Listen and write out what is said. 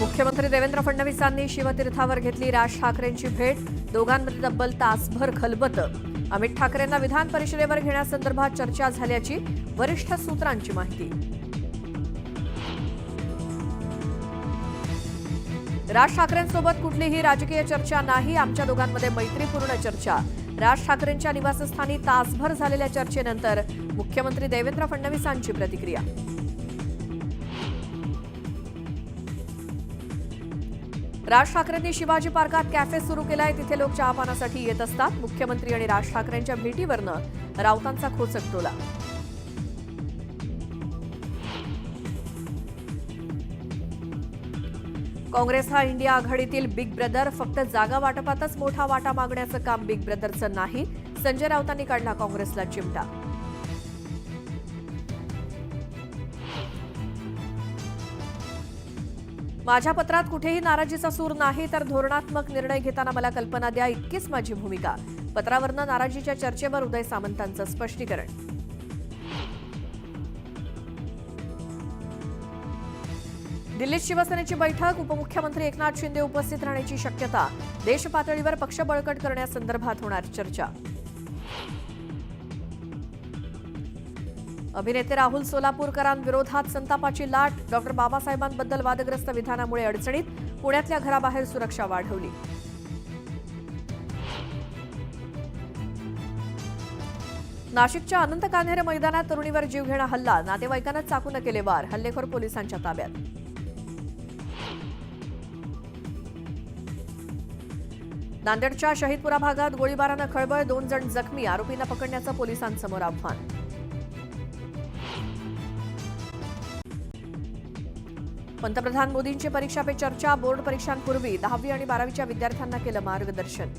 मुख्यमंत्री देवेंद्र फडणवीसांनी शिवतीर्थावर घेतली राज ठाकरेंची भेट. दोघांमध्ये तब्बल तासभर खलबतं. अमित ठाकरेंना विधान परिषदेवर घेण्यासंदर्भात चर्चा झाल्याची वरिष्ठ सूत्रांची माहिती. राज ठाकरेंसोबत कुठलीही राजकीय चर्चा नाही, आमच्या दोघांमध्ये मैत्रीपूर्ण चर्चा. राज ठाकरेंच्या निवासस्थानी तासभर झालेल्या चर्चेनंतर मुख्यमंत्री देवेंद्र फडणवीसांची प्रतिक्रिया. राज ठाकरेंनी शिवाजी पार्कात कॅफे सुरू केलाय. तिथे लोक चहापानासाठी येत असतात. मुख्यमंत्री आणि राज ठाकरेंच्या भेटीवरनं राऊतांचा खोचक टोला. काँग्रेस हा इंडिया आघाडीतील बिग ब्रदर. फक्त जागा वाटपातच मोठा वाटा मागण्याचं काम बिग ब्रदरचं नाही. संजय राऊतांनी काढला काँग्रेसला चिमटा. माझ्या पत्रात कुठेही नाराजीचा सूर नाही, तर धोरणात्मक निर्णय घेताना मला कल्पना द्या, इतकीच माझी भूमिका. पत्रावरनं नाराजीच्या चर्चेवर उदय सामंतांचं स्पष्टीकरण. दिल्लीत शिवसेनेची बैठक. उपमुख्यमंत्री एकनाथ शिंदे उपस्थित राहण्याची शक्यता. देश पातळीवर पक्ष बळकट करण्यासंदर्भात होणार चर्चा. अभिनेते राहुल सोलापूरकरांविरोधात संतापाची लाट. डॉक्टर बाबासाहेबांबद्दल वादग्रस्त विधानामुळे अडचणीत. पुण्यातल्या घराबाहेर सुरक्षा वाढवली. नाशिकच्या अनंत कान्हेरे मैदानात तरुणीवर जीवघेणा हल्ला. नातेवाईकांना चाकून केले वार. हल्लेखोर पोलिसांच्या ताब्यात. नांदेडच्या शहीदपुरा भागात गोळीबारानं खळबळ. 2 जण जखमी. आरोपींना पकडण्याचं पोलिसांसमोर आव्हान. पंतप्रधान मोदींची परीक्षा पे चर्चा. बोर्ड परीक्षांपूर्वी 10वी आणि 12वीच्या विद्यार्थ्यांना केलं मार्गदर्शन.